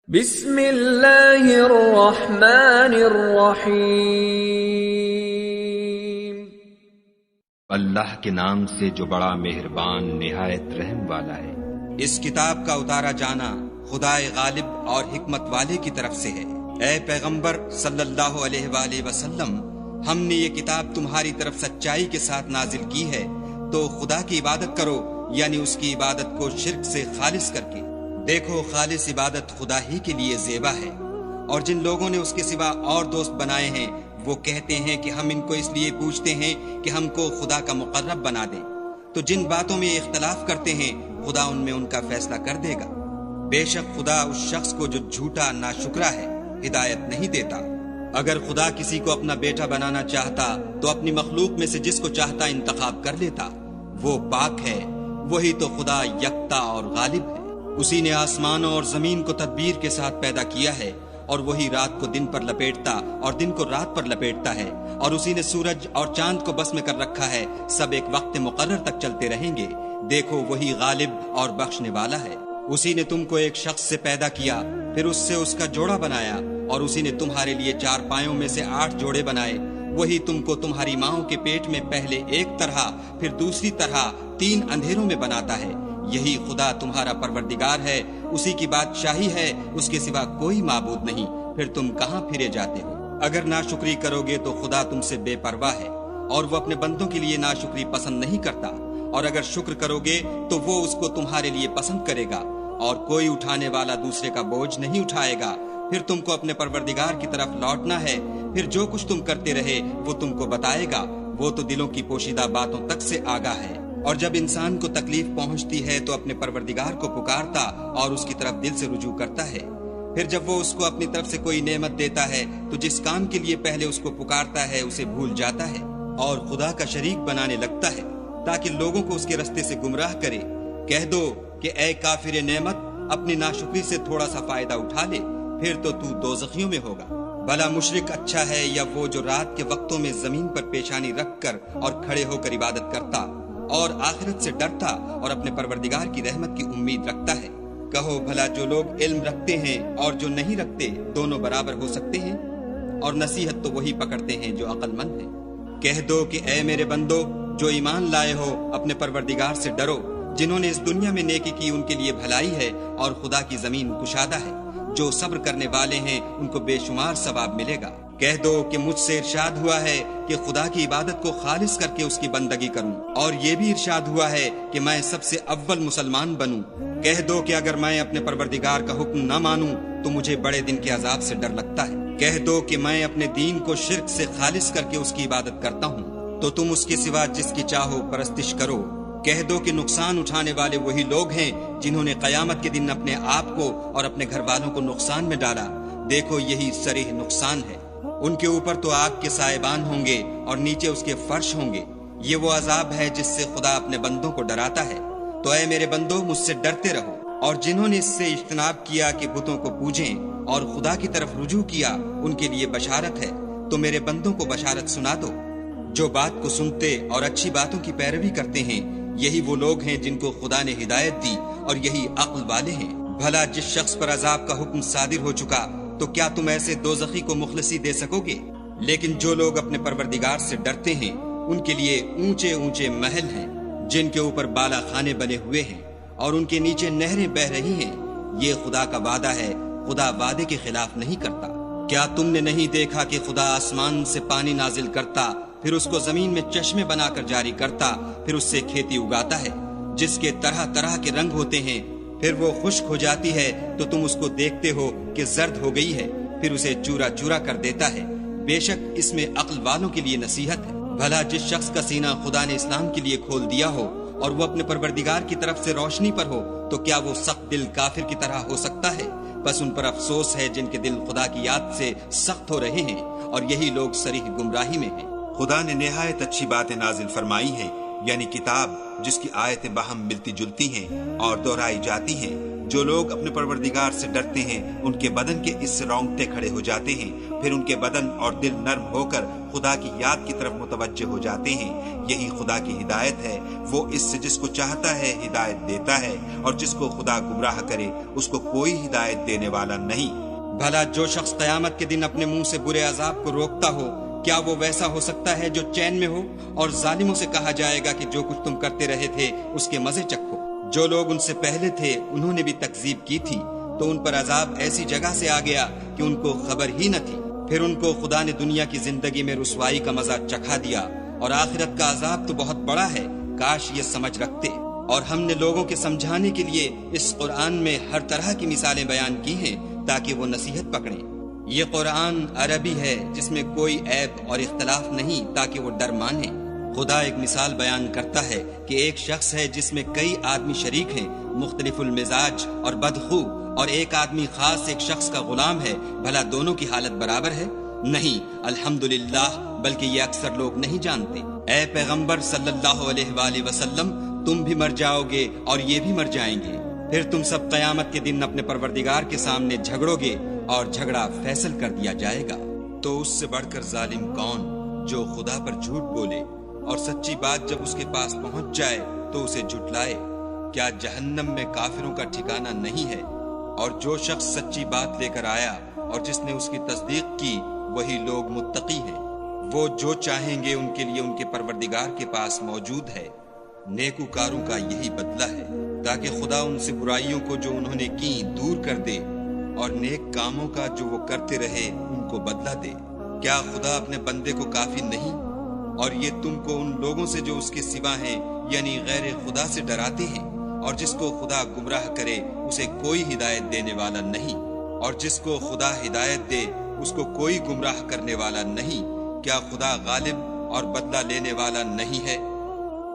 بسم اللہ الرحمن الرحیم۔ اللہ کے نام سے جو بڑا مہربان نہایت رحم والا ہے۔ اس کتاب کا اتارا جانا خدائے غالب اور حکمت والے کی طرف سے ہے۔ اے پیغمبر صلی اللہ علیہ وآلہ وسلم، ہم نے یہ کتاب تمہاری طرف سچائی کے ساتھ نازل کی ہے، تو خدا کی عبادت کرو، یعنی اس کی عبادت کو شرک سے خالص کر کے۔ دیکھو، خالص عبادت خدا ہی کے لیے زیبا ہے، اور جن لوگوں نے اس کے سوا اور دوست بنائے ہیں وہ کہتے ہیں کہ ہم ان کو اس لیے پوچھتے ہیں کہ ہم کو خدا کا مقرب بنا دیں۔ تو جن باتوں میں اختلاف کرتے ہیں خدا ان میں ان کا فیصلہ کر دے گا۔ بے شک خدا اس شخص کو جو جھوٹا ناشکرا ہے ہدایت نہیں دیتا۔ اگر خدا کسی کو اپنا بیٹا بنانا چاہتا تو اپنی مخلوق میں سے جس کو چاہتا انتخاب کر لیتا۔ وہ پاک ہے، وہی تو خدا یکتا اور غالب ہے۔ اسی نے آسمانوں اور زمین کو تدبیر کے ساتھ پیدا کیا ہے، اور وہی رات کو دن پر لپیٹتا اور دن کو رات پر لپیٹتا ہے، اور اسی نے سورج اور چاند کو بس میں کر رکھا ہے، سب ایک وقت مقرر تک چلتے رہیں گے۔ دیکھو، وہی غالب اور بخشنے والا ہے۔ اسی نے تم کو ایک شخص سے پیدا کیا، پھر اس سے اس کا جوڑا بنایا، اور اسی نے تمہارے لیے 4 پایوں میں سے 8 جوڑے بنائے۔ وہی تم کو تمہاری ماؤں کے پیٹ میں پہلے ایک طرح پھر دوسری طرح 3 اندھیروں میں بناتا ہے۔ یہی خدا تمہارا پروردگار ہے، اسی کی بادشاہی ہے، اس کے سوا کوئی معبود نہیں۔ پھر تم کہاں پھرے جاتے ہو؟ اگر ناشکری کرو گے تو خدا تم سے بے پرواہ ہے، اور وہ اپنے بندوں کے لیے ناشکری پسند نہیں کرتا، اور اگر شکر کرو گے تو وہ اس کو تمہارے لیے پسند کرے گا، اور کوئی اٹھانے والا دوسرے کا بوجھ نہیں اٹھائے گا۔ پھر تم کو اپنے پروردگار کی طرف لوٹنا ہے، پھر جو کچھ تم کرتے رہے وہ تم کو بتائے گا، وہ تو دلوں کی پوشیدہ باتوں تک سے آگاہ ہے۔ اور جب انسان کو تکلیف پہنچتی ہے تو اپنے پروردگار کو پکارتا اور اس کی طرف دل سے رجوع کرتا ہے۔ پھر جب وہ اس کو اپنی طرف سے کوئی نعمت دیتا ہے تو جس کام کے لیے پہلے اس کو پکارتا ہے اسے بھول جاتا ہے، اور خدا کا شریک بنانے لگتا ہے تاکہ لوگوں کو اس کے رستے سے گمراہ کرے۔ کہہ دو کہ اے کافر نعمت، اپنی ناشکری سے تھوڑا سا فائدہ اٹھا لے، پھر تو دوزخیوں میں ہوگا۔ بھلا مشرک اچھا ہے یا وہ جو رات کے وقتوں میں زمین پر پیشانی رکھ کر اور کھڑے ہو کر عبادت کرتا اور آخرت سے ڈرتا اور اپنے پروردگار کی رحمت کی امید رکھتا ہے؟ کہو بھلا جو لوگ علم رکھتے ہیں اور جو نہیں رکھتے دونوں برابر ہو سکتے ہیں؟ اور نصیحت تو وہی پکڑتے ہیں جو عقل مند ہیں۔ کہہ دو کہ اے میرے بندو جو ایمان لائے ہو، اپنے پروردگار سے ڈرو۔ جنہوں نے اس دنیا میں نیکی کی ان کے لیے بھلائی ہے، اور خدا کی زمین کشادہ ہے۔ جو صبر کرنے والے ہیں ان کو بے شمار ثواب ملے گا۔ کہہ دو کہ مجھ سے ارشاد ہوا ہے کہ خدا کی عبادت کو خالص کر کے اس کی بندگی کروں، اور یہ بھی ارشاد ہوا ہے کہ میں سب سے اول مسلمان بنوں۔ کہہ دو کہ اگر میں اپنے پروردگار کا حکم نہ مانوں تو مجھے بڑے دن کے عذاب سے ڈر لگتا ہے۔ کہہ دو کہ میں اپنے دین کو شرک سے خالص کر کے اس کی عبادت کرتا ہوں، تو تم اس کے سوا جس کی چاہو پرستش کرو۔ کہہ دو کہ نقصان اٹھانے والے وہی لوگ ہیں جنہوں نے قیامت کے دن اپنے آپ کو اور اپنے گھر والوں کو نقصان میں ڈالا۔ دیکھو، یہی صریح نقصان ہے۔ ان کے اوپر تو آگ کے سائبان ہوں گے اور نیچے اس کے فرش ہوں گے۔ یہ وہ عذاب ہے جس سے خدا اپنے بندوں کو ڈراتا ہے۔ تو اے میرے بندو، مجھ سے ڈرتے رہو، اور جنہوں نے اس سے اجتناب کیا کہ بتوں کو پوجیں اور خدا کی طرف رجوع کیا ان کے لیے بشارت ہے۔ تو میرے بندوں کو بشارت سنا دو۔ جو بات کو سنتے اور اچھی باتوں کی پیروی کرتے ہیں یہی وہ لوگ ہیں جن کو خدا نے ہدایت دی، اور یہی عقل والے ہیں۔ بھلا جس شخص پر عذاب کا حکم صادر ہو چکا تو کیا تم ایسے دوزخی کو مخلصی دے سکو گے؟ لیکن جو لوگ اپنے پروردگار سے ڈرتے ہیں ان کے لیے اونچے اونچے محل ہیں جن کے اوپر بالا خانے بنے ہوئے ہیں، اور ان کے نیچے نہریں بہہ رہی ہیں۔ یہ خدا کا وعدہ ہے، خدا وعدے کے خلاف نہیں کرتا۔ کیا تم نے نہیں دیکھا کہ خدا آسمان سے پانی نازل کرتا، پھر اس کو زمین میں چشمے بنا کر جاری کرتا، پھر اس سے کھیتی اگاتا ہے جس کے طرح طرح کے رنگ ہوتے ہیں، پھر وہ خشک ہو جاتی ہے تو تم اس کو دیکھتے ہو کہ زرد ہو گئی ہے، پھر اسے چورا چورا کر دیتا ہے۔ بے شک اس میں عقل والوں کے لیے نصیحت ہے۔ بھلا جس شخص کا سینہ خدا نے اسلام کے لیے کھول دیا ہو اور وہ اپنے پروردگار کی طرف سے روشنی پر ہو تو کیا وہ سخت دل کافر کی طرح ہو سکتا ہے؟ بس ان پر افسوس ہے جن کے دل خدا کی یاد سے سخت ہو رہے ہیں، اور یہی لوگ صریح گمراہی میں ہیں۔ خدا نے نہایت اچھی باتیں نازل فرمائی ہیں، یعنی کتاب جس کی آیتیں باہم ملتی جلتی ہیں اور دہرائی جاتی ہیں، جو لوگ اپنے پروردگار سے ڈرتے ہیں ان کے بدن کے اس سے رونگٹے کھڑے ہو جاتے ہیں، پھر ان کے بدن اور دل نرم ہو کر خدا کی یاد کی طرف متوجہ ہو جاتے ہیں۔ یہی خدا کی ہدایت ہے، وہ اس سے جس کو چاہتا ہے ہدایت دیتا ہے، اور جس کو خدا گمراہ کرے اس کو کوئی ہدایت دینے والا نہیں۔ بھلا جو شخص قیامت کے دن اپنے منہ سے برے عذاب کو روکتا ہو، کیا وہ ویسا ہو سکتا ہے جو چین میں ہو؟ اور ظالموں سے کہا جائے گا کہ جو کچھ تم کرتے رہے تھے اس کے مزے چکھو۔ جو لوگ ان سے پہلے تھے انہوں نے بھی تکذیب کی تھی، تو ان پر عذاب ایسی جگہ سے آ گیا کہ ان کو خبر ہی نہ تھی۔ پھر ان کو خدا نے دنیا کی زندگی میں رسوائی کا مزہ چکھا دیا، اور آخرت کا عذاب تو بہت بڑا ہے، کاش یہ سمجھ رکھتے۔ اور ہم نے لوگوں کے سمجھانے کے لیے اس قرآن میں ہر طرح کی مثالیں بیان کی ہیں تاکہ وہ نصیحت پکڑیں۔ یہ قرآن عربی ہے جس میں کوئی عیب اور اختلاف نہیں تاکہ وہ ڈر مانیں۔ خدا ایک مثال بیان کرتا ہے کہ ایک شخص ہے جس میں کئی آدمی شریک ہیں، مختلف المزاج اور بدخو، اور ایک آدمی خاص ایک شخص کا غلام ہے، بھلا دونوں کی حالت برابر ہے؟ نہیں، الحمدللہ، بلکہ یہ اکثر لوگ نہیں جانتے۔ اے پیغمبر صلی اللہ علیہ وآلہ وسلم، تم بھی مر جاؤ گے اور یہ بھی مر جائیں گے، پھر تم سب قیامت کے دن اپنے پروردگار کے سامنے جھگڑو گے اور جھگڑا فیصل کر دیا جائے گا۔ تو اس سے بڑھ کر ظالم کون جو خدا پر جھوٹ بولے اور سچی بات جب اس کے پاس پہنچ جائے تو اسے جھٹلائے؟ کیا جہنم میں کافروں کا ٹھکانہ نہیں ہے؟ اور جو شخص سچی بات لے کر آیا اور جس نے اس کی تصدیق کی وہی لوگ متقی ہیں، وہ جو چاہیں گے ان کے لیے ان کے پروردگار کے پاس موجود ہے۔ نیکوکاروں کا یہی بدلہ ہے، تاکہ خدا ان سے برائیوں کو جو انہوں نے کی دور کر دے، اور نیک کاموں کا جو وہ کرتے رہے ان کو بدلہ دے۔ کیا خدا اپنے بندے کو کافی نہیں؟ اور یہ تم کو ان لوگوں سے جو اس کے سوا ہیں یعنی غیر خدا سے ڈراتے ہیں، اور جس کو خدا گمراہ کرے اسے کوئی ہدایت دینے والا نہیں، اور جس کو خدا ہدایت دے اس کو کوئی گمراہ کرنے والا نہیں۔ کیا خدا غالب اور بدلہ لینے والا نہیں ہے؟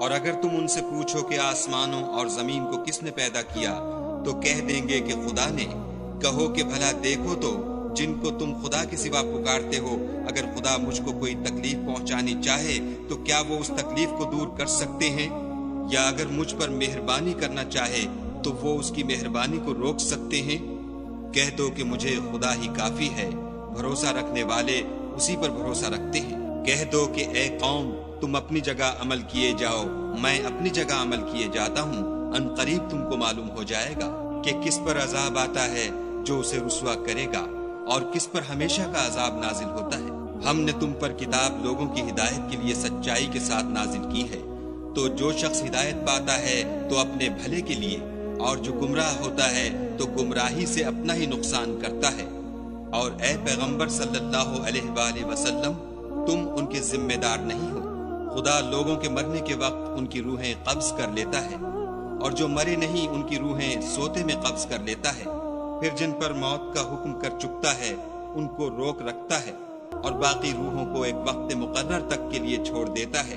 اور اگر تم ان سے پوچھو کہ آسمانوں اور زمین کو کس نے پیدا کیا، تو کہہ دیں گے کہ خدا نے۔ کہو کہ بھلا دیکھو تو جن کو تم خدا کے سوا پکارتے ہو، اگر خدا مجھ کو کوئی تکلیف پہنچانی چاہے تو کیا وہ اس تکلیف کو دور کر سکتے ہیں؟ یا اگر مجھ پر مہربانی کرنا چاہے تو وہ اس کی مہربانی کو روک سکتے ہیں؟ کہہ دو کہ مجھے خدا ہی کافی ہے، بھروسہ رکھنے والے اسی پر بھروسہ رکھتے ہیں۔ کہہ دو کہ اے قوم، تم اپنی جگہ عمل کیے جاؤ، میں اپنی جگہ عمل کیے جاتا ہوں، ان قریب تم کو معلوم ہو جائے گا کہ کس پر عذاب آتا ہے جو اسے رسوا کرے گا، اور کس پر ہمیشہ کا عذاب نازل ہوتا ہے۔ ہم نے تم پر کتاب لوگوں کی ہدایت کے لیے سچائی کے ساتھ نازل کی ہے، تو جو شخص ہدایت پاتا ہے تو اپنے بھلے کے لیے، اور جو گمراہ ہوتا ہے تو گمراہی سے اپنا ہی نقصان کرتا ہے۔ اور اے پیغمبر صلی اللہ علیہ وآلہ وسلم، تم ان کے ذمہ دار نہیں ہو۔ خدا لوگوں کے مرنے کے وقت ان کی روحیں قبض کر لیتا ہے، اور جو مرے نہیں ان کی روحیں سوتے میں قبض کر لیتا ہے، پھر جن پر موت کا حکم کر چکتا ہے ان کو روک رکھتا ہے، اور باقی روحوں کو ایک وقت مقرر تک کے لیے چھوڑ دیتا ہے۔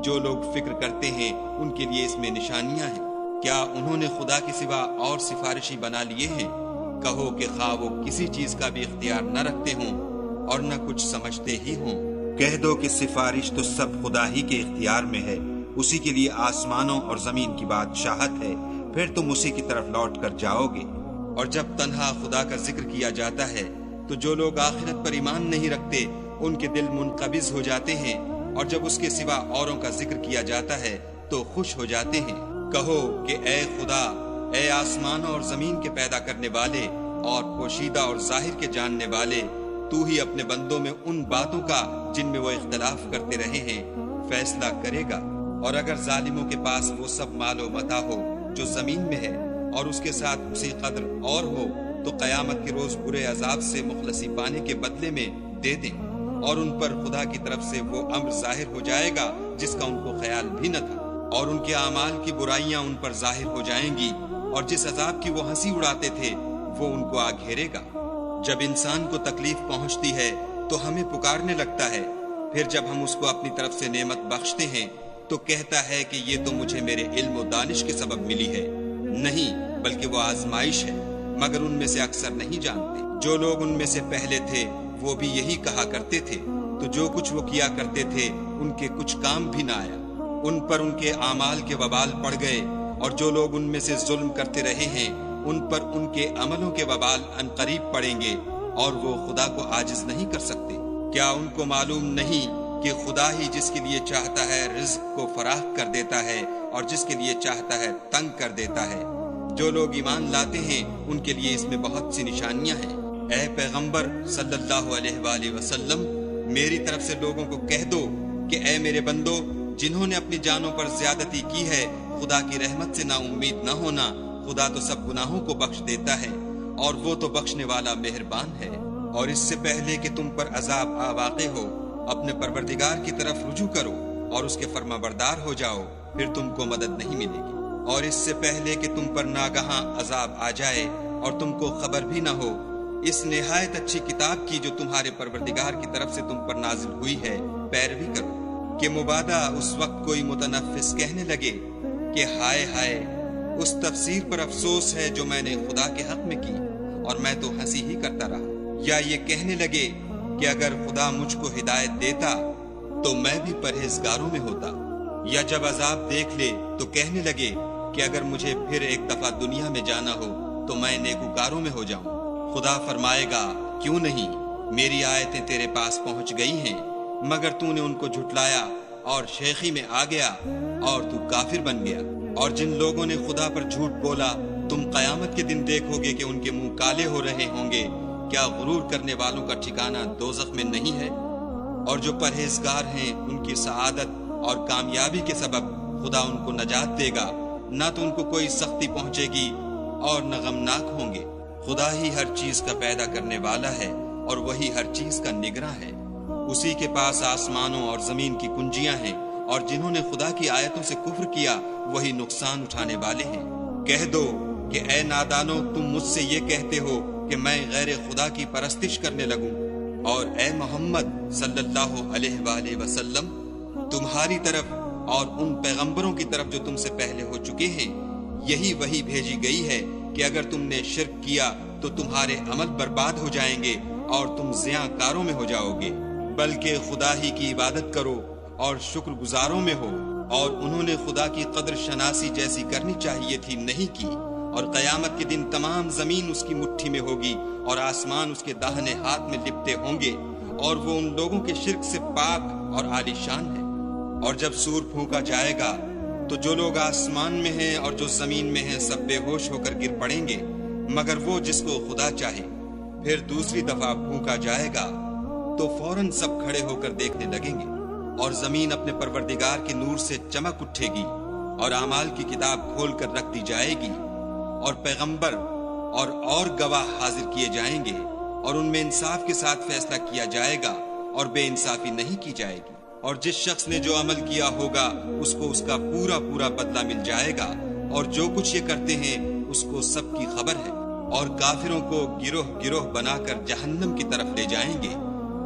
جو لوگ فکر کرتے ہیں ان کے لیے اس میں نشانیاں ہیں۔ کیا انہوں نے خدا کے سوا اور سفارشی بنا لیے ہیں؟ کہو کہ خواہ وہ کسی چیز کا بھی اختیار نہ رکھتے ہوں اور نہ کچھ سمجھتے ہی ہوں۔ کہہ دو کہ سفارش تو سب خدا ہی کے اختیار میں ہے، اسی کے لیے آسمانوں اور زمین کی بادشاہت ہے، پھر تم اسی کی طرف لوٹ کر جاؤ گے۔ اور جب تنہا خدا کا ذکر کیا جاتا ہے تو جو لوگ آخرت پر ایمان نہیں رکھتے ان کے دل منقبض ہو جاتے ہیں، اور جب اس کے سوا اوروں کا ذکر کیا جاتا ہے تو خوش ہو جاتے ہیں۔ کہو کہ اے خدا، اے آسمانوں اور زمین کے پیدا کرنے والے اور پوشیدہ اور ظاہر کے جاننے والے، تو ہی اپنے بندوں میں ان باتوں کا جن میں وہ اختلاف کرتے رہے ہیں فیصلہ کرے گا۔ اور اگر ظالموں کے پاس وہ سب مال و متاع ہو جو زمین میں ہے اور اس کے ساتھ اسی قدر اور ہو، تو قیامت کے روز برے عذاب سے مخلصی پانے کے بدلے میں دے دیں، اور ان پر خدا کی طرف سے وہ امر ظاہر ہو جائے گا جس کا ان کو خیال بھی نہ تھا، اور ان کے اعمال کی برائیاں ان پر ظاہر ہو جائیں گی، اور جس عذاب کی وہ ہنسی اڑاتے تھے وہ ان کو آ گھیرے گا۔ جب انسان کو تکلیف پہنچتی ہے تو ہمیں پکارنے لگتا ہے، پھر جب ہم اس کو اپنی طرف سے نعمت بخشتے ہیں تو کہتا ہے کہ یہ تو مجھے میرے علم و دانش کے سبب ملی ہے۔ نہیں، بلکہ وہ آزمائش ہے، مگر ان میں سے اکثر نہیں جانتے۔ جو لوگ ان میں سے پہلے تھے وہ بھی یہی کہا کرتے تھے، تو جو کچھ وہ کیا کرتے تھے ان کے کچھ کام بھی نہ آیا، ان پر ان کے اعمال کے وبال پڑ گئے، اور جو لوگ ان میں سے ظلم کرتے رہے ہیں ان پر ان کے عملوں کے وبال عنقریب پڑیں گے اور وہ خدا کو عاجز نہیں کر سکتے۔ کیا ان کو معلوم نہیں کہ خدا ہی جس کے لیے چاہتا ہے رزق کو فراخ کر دیتا ہے اور جس کے لیے چاہتا ہے تنگ کر دیتا ہے؟ جو لوگ ایمان لاتے ہیں ان کے لیے اس میں بہت سی نشانیاں ہیں۔ اے پیغمبر صلی اللہ علیہ وآلہ وسلم، میری طرف سے لوگوں کو کہہ دو کہ اے میرے بندو، جنہوں نے اپنی جانوں پر زیادتی کی ہے، خدا کی رحمت سے نا امید نہ ہونا۔ خدا تو سب گناہوں کو بخش دیتا ہے اور وہ تو بخشنے والا مہربان ہے۔ اور اس سے پہلے کہ تم پر عذاب آ واقع ہو، اپنے پروردگار کی طرف رجوع کرو اور اس کے فرما بردار ہو جاؤ، پھر تم کو مدد نہیں ملے گی۔ اور اس سے پہلے کہ تم پر ناگہاں عذاب آ جائے اور تم کو خبر بھی نہ ہو، اس نہایت اچھی کتاب کی جو تمہارے پروردگار کی طرف سے تم پر نازل ہوئی ہے پیروی کرو، کہ مبادا اس وقت کوئی متنفس کہنے لگے کہ ہائے ہائے، اس تفسیر پر افسوس ہے جو میں نے خدا کے حق میں کی اور میں تو ہنسی ہی کرتا رہا۔ یا یہ کہنے لگے کہ اگر خدا مجھ کو ہدایت دیتا تو میں بھی پرہیزگاروں میں ہوتا۔ یا جب عذاب دیکھ لے تو کہنے لگے کہ اگر مجھے پھر ایک دفعہ دنیا میں جانا ہو تو میں نیکوکاروں میں ہو جاؤں۔ خدا فرمائے گا، کیوں نہیں، میری آیتیں تیرے پاس پہنچ گئی ہیں، مگر تو نے ان کو جھٹلایا اور شیخی میں آ گیا اور تو کافر بن گیا۔ اور جن لوگوں نے خدا پر جھوٹ بولا، تم قیامت کے دن دیکھو گے کہ ان کے منہ کالے ہو رہے ہوں گے۔ کیا غرور کرنے والوں کا ٹھکانہ دوزخ میں نہیں ہے؟ اور جو پرہیزگار ہیں ان کی سعادت اور کامیابی کے سبب خدا ان کو نجات دے گا، نہ تو ان کو کوئی سختی پہنچے گی اور نہ غمناک ہوں گے۔ خدا ہی ہر چیز کا پیدا کرنے والا ہے اور وہی ہر چیز کا نگراں ہے۔ اسی کے پاس آسمانوں اور زمین کی کنجیاں ہیں، اور جنہوں نے خدا کی آیتوں سے کفر کیا وہی نقصان اٹھانے والے ہیں۔ کہہ دو کہ اے نادانو، تم مجھ سے یہ کہتے ہو کہ میں غیر خدا کی پرستش کرنے لگوں، اور اے محمد صلی اللہ علیہ وآلہ وسلم، تمہاری طرف اور ان پیغمبروں کی طرف جو تم سے پہلے ہو چکے ہیں یہی وحی بھیجی گئی ہے کہ اگر تم نے شرک کیا تو تمہارے عمل برباد ہو جائیں گے اور تم زیاں کاروں میں ہو جاؤ گے، بلکہ خدا ہی کی عبادت کرو اور شکر گزاروں میں ہو۔ اور انہوں نے خدا کی قدر شناسی جیسی کرنی چاہیے تھی، نہیں کی۔ اور قیامت کے دن تمام زمین اس کی مٹھی میں ہوگی اور آسمان اس کے داہنے ہاتھ میں لپٹے ہوں گے، اور وہ ان لوگوں کے شرک سے پاک اور عالی شان ہے۔ اور جب سور پھونکا جائے گا تو جو لوگ آسمان میں ہیں اور جو زمین میں ہیں سب بے ہوش ہو کر گر پڑیں گے، مگر وہ جس کو خدا چاہے۔ پھر دوسری دفعہ پھونکا جائے گا تو فوراً سب کھڑے ہو کر دیکھنے لگیں گے، اور زمین اپنے پروردگار کے نور سے چمک اٹھے گی، اور اعمال کی کتاب کھول کر رکھ دی جائے گی، اور پیغمبر اور گواہ حاضر کیے جائیں گے، اور ان میں انصاف کے ساتھ فیصلہ کیا جائے گا اور بے انصافی نہیں کی جائے گی۔ اور جس شخص نے جو عمل کیا ہوگا اس کو اس کا پورا پورا بدلہ مل جائے گا، اور جو کچھ یہ کرتے ہیں اس کو سب کی خبر ہے۔ اور کافروں کو گروہ گروہ بنا کر جہنم کی طرف لے جائیں گے،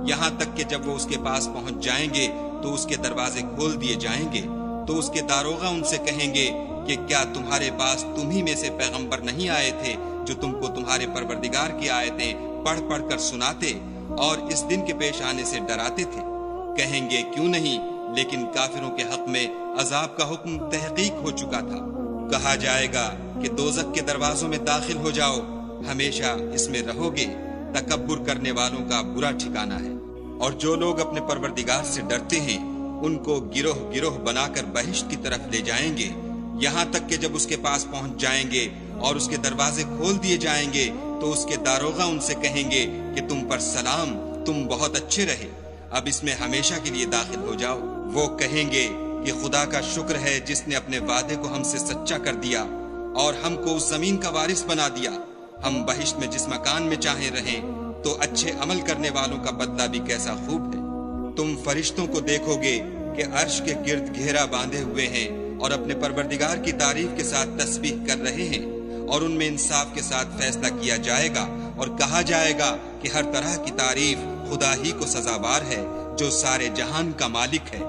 یہاں تک کہ جب وہ اس کے پاس پہنچ جائیں گے تو اس کے دروازے کھول دیے جائیں گے، تو اس کے داروغہ ان سے کہیں گے کہ کیا تمہارے پاس تم ہی میں سے پیغمبر نہیں آئے تھے جو تم کو تمہارے پروردگار کی آیتیں پڑھ پڑھ کر سناتے اور اس دن کے پیش آنے سے ڈراتے تھے؟ کہیں گے کیوں نہیں، لیکن کافروں کے حق میں عذاب کا حکم تحقیق ہو چکا تھا۔ کہا جائے گا کہ دوزخ کے دروازوں میں داخل ہو جاؤ، ہمیشہ اس میں رہو گے، تکبر کرنے والوں کا برا ٹھکانہ ہے۔ اور جو لوگ اپنے پروردگار سے ڈرتے ہیں ان کو گروہ گروہ بنا کر بہشت کی طرف لے جائیں گے، یہاں تک کہ جب اس کے پاس پہنچ جائیں گے اور اس کے دروازے کھول دیے جائیں گے تو اس کے داروغہ ان سے کہیں گے کہ تم پر سلام، تم بہت اچھے رہے، اب اس میں ہمیشہ کے لیے داخل ہو جاؤ۔ وہ کہیں گے کہ خدا کا شکر ہے جس نے اپنے وعدے کو ہم سے سچا کر دیا اور ہم کو اس زمین کا وارث بنا دیا۔ ہم بہشت میں جس مکان میں چاہیں رہیں، تو اچھے عمل کرنے والوں کا بدلہ بھی کیسا خوب ہے۔ تم فرشتوں کو دیکھو گے کہ عرش کے گرد گھیرا باندھے ہوئے ہیں اور اپنے پروردگار کی تعریف کے ساتھ تسبیح کر رہے ہیں، اور ان میں انصاف کے ساتھ فیصلہ کیا جائے گا اور کہا جائے گا کہ ہر طرح کی تعریف خدا ہی کو سزاوار ہے جو سارے جہان کا مالک ہے۔